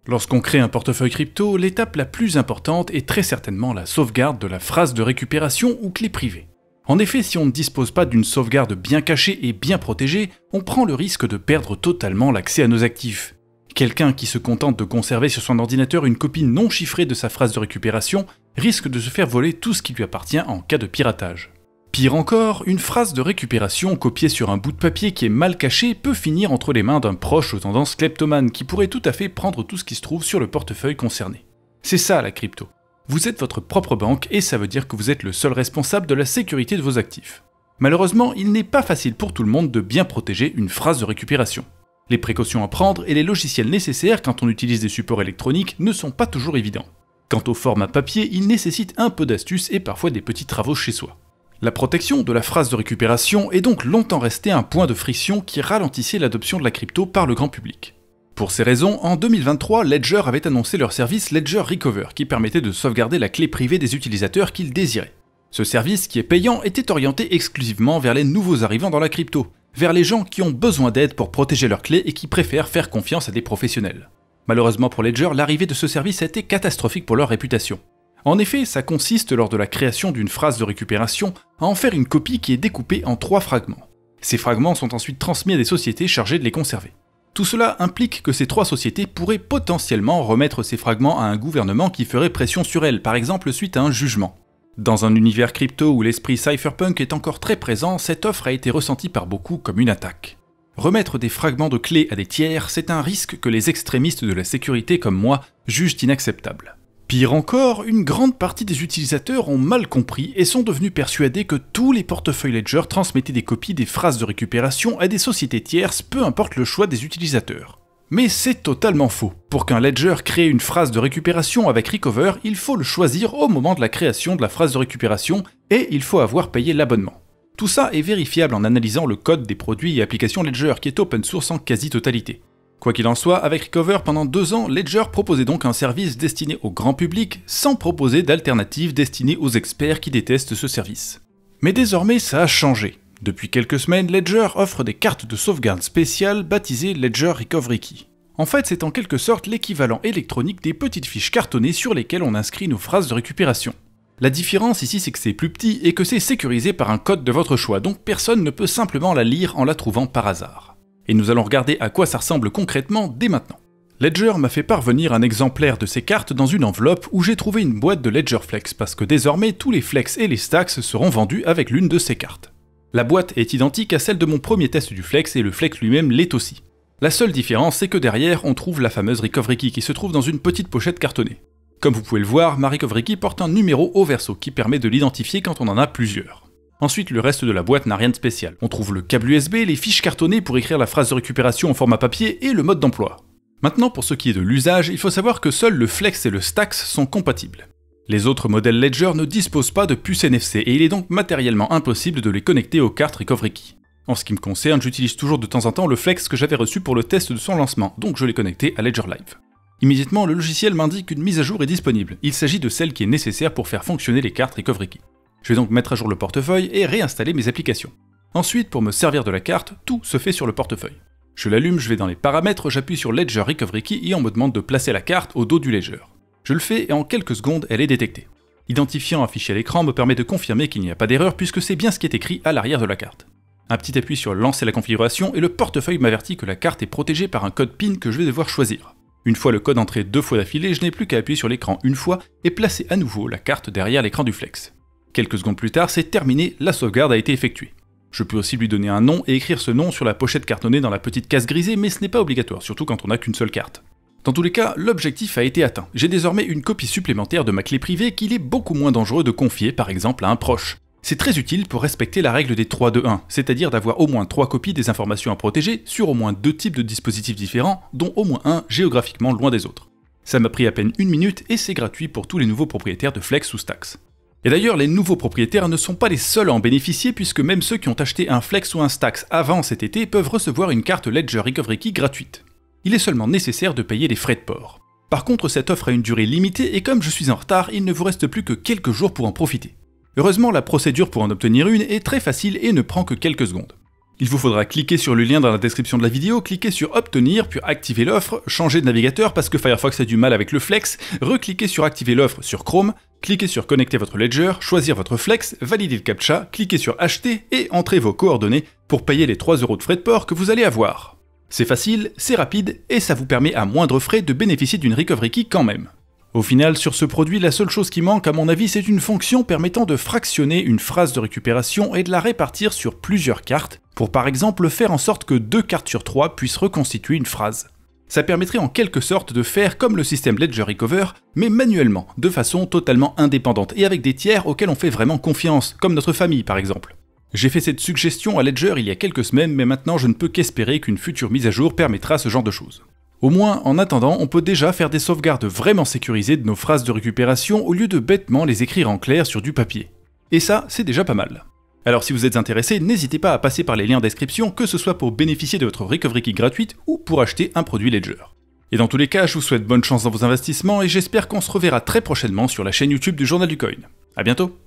Lorsqu'on crée un portefeuille crypto, l'étape la plus importante est très certainement la sauvegarde de la phrase de récupération ou clé privée. En effet, si on ne dispose pas d'une sauvegarde bien cachée et bien protégée, on prend le risque de perdre totalement l'accès à nos actifs. Quelqu'un qui se contente de conserver sur son ordinateur une copie non chiffrée de sa phrase de récupération risque de se faire voler tout ce qui lui appartient en cas de piratage. Pire encore, une phrase de récupération copiée sur un bout de papier qui est mal caché peut finir entre les mains d'un proche aux tendances kleptomanes qui pourrait tout à fait prendre tout ce qui se trouve sur le portefeuille concerné. C'est ça la crypto. Vous êtes votre propre banque et ça veut dire que vous êtes le seul responsable de la sécurité de vos actifs. Malheureusement, il n'est pas facile pour tout le monde de bien protéger une phrase de récupération. Les précautions à prendre et les logiciels nécessaires quand on utilise des supports électroniques ne sont pas toujours évidents. Quant au format papier, il nécessite un peu d'astuce et parfois des petits travaux chez soi. La protection de la phrase de récupération est donc longtemps restée un point de friction qui ralentissait l'adoption de la crypto par le grand public. Pour ces raisons, en 2023, Ledger avait annoncé leur service Ledger Recover qui permettait de sauvegarder la clé privée des utilisateurs qu'ils désiraient. Ce service, qui est payant, était orienté exclusivement vers les nouveaux arrivants dans la crypto, vers les gens qui ont besoin d'aide pour protéger leurs clés et qui préfèrent faire confiance à des professionnels. Malheureusement pour Ledger, l'arrivée de ce service a été catastrophique pour leur réputation. En effet, ça consiste lors de la création d'une phrase de récupération à en faire une copie qui est découpée en 3 fragments. Ces fragments sont ensuite transmis à des sociétés chargées de les conserver. Tout cela implique que ces 3 sociétés pourraient potentiellement remettre ces fragments à un gouvernement qui ferait pression sur elles, par exemple suite à un jugement. Dans un univers crypto où l'esprit cypherpunk est encore très présent, cette offre a été ressentie par beaucoup comme une attaque. Remettre des fragments de clés à des tiers, c'est un risque que les extrémistes de la sécurité comme moi jugent inacceptable. Pire encore, une grande partie des utilisateurs ont mal compris et sont devenus persuadés que tous les portefeuilles Ledger transmettaient des copies des phrases de récupération à des sociétés tierces, peu importe le choix des utilisateurs. Mais c'est totalement faux. Pour qu'un Ledger crée une phrase de récupération avec Recover, il faut le choisir au moment de la création de la phrase de récupération et il faut avoir payé l'abonnement. Tout ça est vérifiable en analysant le code des produits et applications Ledger qui est open source en quasi-totalité. Quoi qu'il en soit, avec Recover, pendant 2 ans, Ledger proposait donc un service destiné au grand public sans proposer d'alternative destinée aux experts qui détestent ce service. Mais désormais, ça a changé. Depuis quelques semaines, Ledger offre des cartes de sauvegarde spéciales baptisées Ledger Recovery Key. En fait, c'est en quelque sorte l'équivalent électronique des petites fiches cartonnées sur lesquelles on inscrit nos phrases de récupération. La différence ici, c'est que c'est plus petit et que c'est sécurisé par un code de votre choix, donc personne ne peut simplement la lire en la trouvant par hasard. Et nous allons regarder à quoi ça ressemble concrètement dès maintenant. Ledger m'a fait parvenir un exemplaire de ces cartes dans une enveloppe où j'ai trouvé une boîte de Ledger Flex parce que désormais tous les Flex et les Stacks seront vendus avec l'une de ces cartes. La boîte est identique à celle de mon premier test du Flex et le Flex lui-même l'est aussi. La seule différence, c'est que derrière on trouve la fameuse Recovery Key qui se trouve dans une petite pochette cartonnée. Comme vous pouvez le voir, ma Recovery Key porte un numéro au verso qui permet de l'identifier quand on en a plusieurs. Ensuite, le reste de la boîte n'a rien de spécial. On trouve le câble USB, les fiches cartonnées pour écrire la phrase de récupération en format papier et le mode d'emploi. Maintenant, pour ce qui est de l'usage, il faut savoir que seuls le Flex et le Stacks sont compatibles. Les autres modèles Ledger ne disposent pas de puce NFC et il est donc matériellement impossible de les connecter aux cartes Recovery Key. En ce qui me concerne, j'utilise toujours de temps en temps le Flex que j'avais reçu pour le test de son lancement, donc je l'ai connecté à Ledger Live. Immédiatement, le logiciel m'indique qu'une mise à jour est disponible. Il s'agit de celle qui est nécessaire pour faire fonctionner les cartes Recovery Key. Je vais donc mettre à jour le portefeuille et réinstaller mes applications. Ensuite, pour me servir de la carte, tout se fait sur le portefeuille. Je l'allume, je vais dans les paramètres, j'appuie sur Ledger Recovery Key et on me demande de placer la carte au dos du Ledger. Je le fais et en quelques secondes, elle est détectée. Identifiant un fichier à l'écran me permet de confirmer qu'il n'y a pas d'erreur puisque c'est bien ce qui est écrit à l'arrière de la carte. Un petit appui sur Lancer la configuration et le portefeuille m'avertit que la carte est protégée par un code PIN que je vais devoir choisir. Une fois le code entré 2 fois d'affilée, je n'ai plus qu'à appuyer sur l'écran une fois et placer à nouveau la carte derrière l'écran du Flex. Quelques secondes plus tard, c'est terminé, la sauvegarde a été effectuée. Je peux aussi lui donner un nom et écrire ce nom sur la pochette cartonnée dans la petite case grisée, mais ce n'est pas obligatoire, surtout quand on n'a qu'une seule carte. Dans tous les cas, l'objectif a été atteint. J'ai désormais une copie supplémentaire de ma clé privée qu'il est beaucoup moins dangereux de confier par exemple à un proche. C'est très utile pour respecter la règle des 3-2-1, c'est-à-dire d'avoir au moins 3 copies des informations à protéger sur au moins 2 types de dispositifs différents, dont au moins un géographiquement loin des autres. Ça m'a pris à peine 1 minute et c'est gratuit pour tous les nouveaux propriétaires de Flex ou Stacks. Et d'ailleurs, les nouveaux propriétaires ne sont pas les seuls à en bénéficier puisque même ceux qui ont acheté un Flex ou un Stacks avant cet été peuvent recevoir une carte Ledger Recovery Key gratuite. Il est seulement nécessaire de payer les frais de port. Par contre, cette offre a une durée limitée et comme je suis en retard, il ne vous reste plus que quelques jours pour en profiter. Heureusement, la procédure pour en obtenir une est très facile et ne prend que quelques secondes. Il vous faudra cliquer sur le lien dans la description de la vidéo, cliquer sur obtenir, puis activer l'offre, changer de navigateur parce que Firefox a du mal avec le flex, recliquer sur activer l'offre sur Chrome, cliquez sur connecter votre Ledger, choisir votre flex, valider le captcha, cliquez sur acheter et entrez vos coordonnées pour payer les 3 € de frais de port que vous allez avoir. C'est facile, c'est rapide et ça vous permet à moindre frais de bénéficier d'une recovery key quand même. Au final, sur ce produit, la seule chose qui manque à mon avis, c'est une fonction permettant de fractionner une phrase de récupération et de la répartir sur plusieurs cartes, pour par exemple faire en sorte que 2 cartes sur 3 puissent reconstituer une phrase. Ça permettrait en quelque sorte de faire comme le système Ledger Recover, mais manuellement, de façon totalement indépendante et avec des tiers auxquels on fait vraiment confiance, comme notre famille par exemple. J'ai fait cette suggestion à Ledger il y a quelques semaines, mais maintenant je ne peux qu'espérer qu'une future mise à jour permettra ce genre de choses. Au moins, en attendant, on peut déjà faire des sauvegardes vraiment sécurisées de nos phrases de récupération au lieu de bêtement les écrire en clair sur du papier. Et ça, c'est déjà pas mal. Alors si vous êtes intéressé, n'hésitez pas à passer par les liens en description, que ce soit pour bénéficier de votre recovery key gratuite ou pour acheter un produit Ledger. Et dans tous les cas, je vous souhaite bonne chance dans vos investissements et j'espère qu'on se reverra très prochainement sur la chaîne YouTube du Journal du Coin. A bientôt!